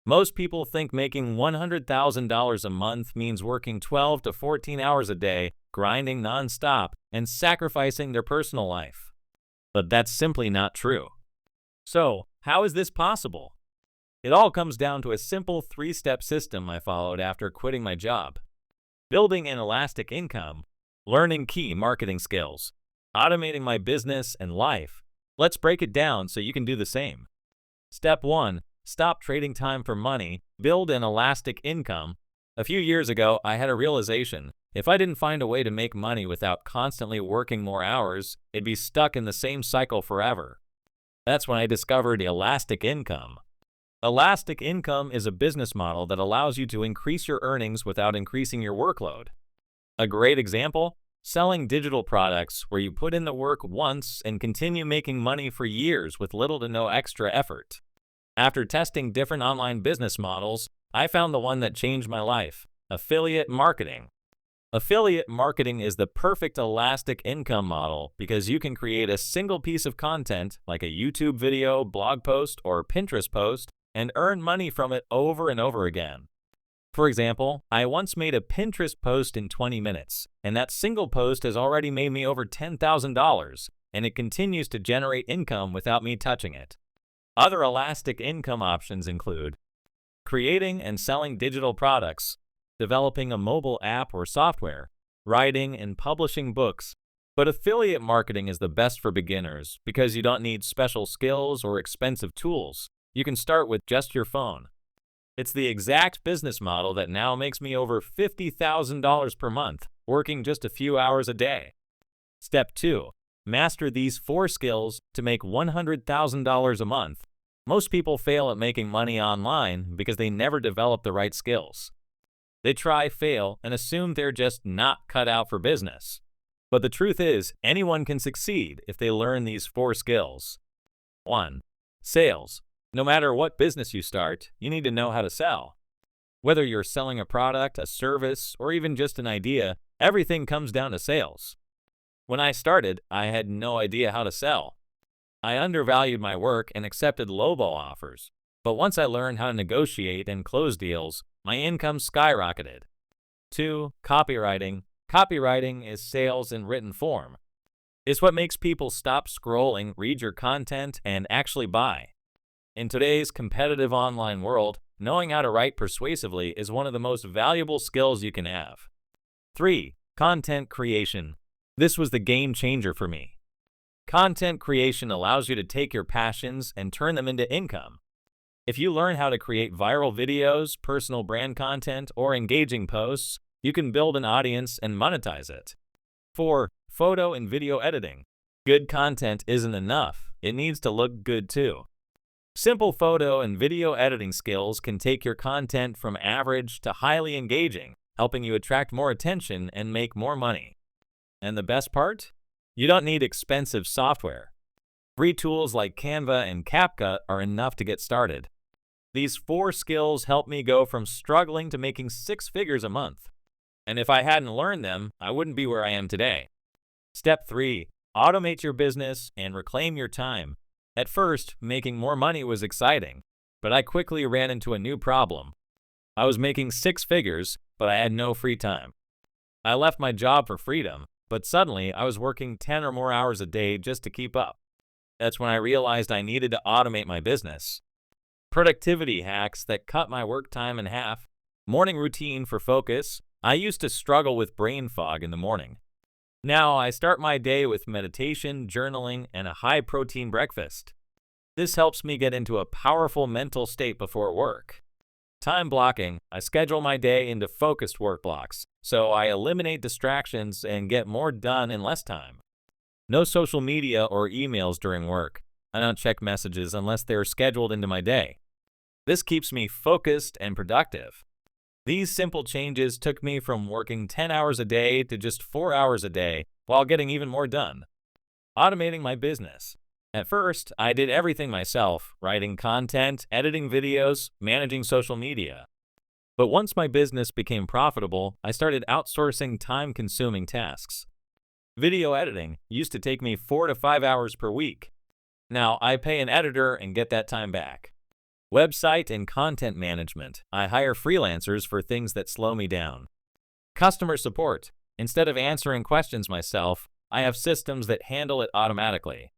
Most people think making $100,000 a month means working 12 to 14 hours a day, grinding nonstop, and sacrificing their personal life. But that's simply not true. So, how is this possible? It all comes down to a simple three-step system I followed after quitting my job. Building an elastic income, learning key marketing skills, automating my business and life. Let's break it down so you can do the same. Step 1. Stop trading time for money. Build an elastic income. A few years ago, I had a realization. If I didn't find a way to make money without constantly working more hours, I'd be stuck in the same cycle forever. That's when I discovered elastic income. Elastic income is a business model that allows you to increase your earnings without increasing your workload. A great example? Selling digital products where you put in the work once and continue making money for years with little to no extra effort. After testing different online business models, I found the one that changed my life: affiliate marketing. Affiliate marketing is the perfect elastic income model because you can create a single piece of content like a YouTube video, blog post, or Pinterest post and earn money from it over and over again. For example, I once made a Pinterest post in 20 minutes, and that single post has already made me over $10,000, and it continues to generate income without me touching it. Other elastic income options include creating and selling digital products, developing a mobile app or software, writing and publishing books. But affiliate marketing is the best for beginners because you don't need special skills or expensive tools. You can start with just your phone. It's the exact business model that now makes me over $50,000 per month, working just a few hours a day. Step 2. Master these 4 skills to make $100,000 a month. Most people fail at making money online because they never develop the right skills. They try, fail, and assume they're just not cut out for business. But the truth is, anyone can succeed if they learn these 4 skills. 1. Sales. No matter what business you start, you need to know how to sell. Whether you're selling a product, a service, or even just an idea, everything comes down to sales. When I started, I had no idea how to sell. I undervalued my work and accepted lowball offers. But once I learned how to negotiate and close deals, my income skyrocketed. 2. Copywriting. Copywriting is sales in written form. It's what makes people stop scrolling, read your content, and actually buy. In today's competitive online world, knowing how to write persuasively is one of the most valuable skills you can have. 3. Content creation. This was the game changer for me. Content creation allows you to take your passions and turn them into income. If you learn how to create viral videos, personal brand content, or engaging posts, you can build an audience and monetize it. 4. Photo and video editing. Good content isn't enough. It needs to look good too. Simple photo and video editing skills can take your content from average to highly engaging, helping you attract more attention and make more money. And the best part? You don't need expensive software. Free tools like Canva and CapCut are enough to get started. These 4 skills helped me go from struggling to making 6 figures a month. And if I hadn't learned them, I wouldn't be where I am today. Step 3. Automate your business and reclaim your time. At first, making more money was exciting, but I quickly ran into a new problem. I was making 6 figures, but I had no free time. I left my job for freedom, but suddenly I was working 10 or more hours a day just to keep up. That's when I realized I needed to automate my business. Productivity hacks that cut my work time in half. Morning routine for focus. I used to struggle with brain fog in the morning. Now I start my day with meditation, journaling, and a high-protein breakfast. This helps me get into a powerful mental state before work. Time blocking. I schedule my day into focused work blocks, so I eliminate distractions and get more done in less time. No social media or emails during work. I don't check messages unless they're scheduled into my day. This keeps me focused and productive. These simple changes took me from working 10 hours a day to just 4 hours a day while getting even more done. Automating my business. At first, I did everything myself, writing content, editing videos, managing social media. But once my business became profitable, I started outsourcing time-consuming tasks. Video editing used to take me 4 to 5 hours per week. Now I pay an editor and get that time back. Website and content management. I hire freelancers for things that slow me down. Customer support. Instead of answering questions myself, I have systems that handle it automatically.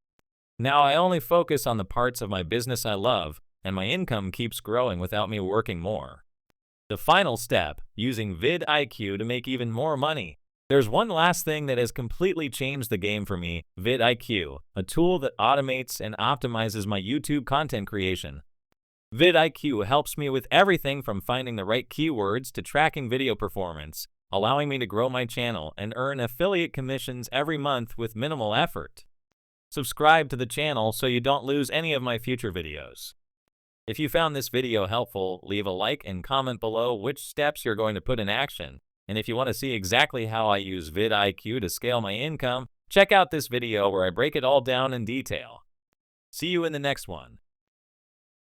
Now I only focus on the parts of my business I love, and my income keeps growing without me working more. The final step, using vidIQ to make even more money. There's one last thing that has completely changed the game for me, vidIQ, a tool that automates and optimizes my YouTube content creation. vidIQ helps me with everything from finding the right keywords to tracking video performance, allowing me to grow my channel and earn affiliate commissions every month with minimal effort. Subscribe to the channel so you don't lose any of my future videos. If you found this video helpful, leave a like and comment below which steps you're going to put in action. And if you want to see exactly how I use vidIQ to scale my income, check out this video where I break it all down in detail. See you in the next one.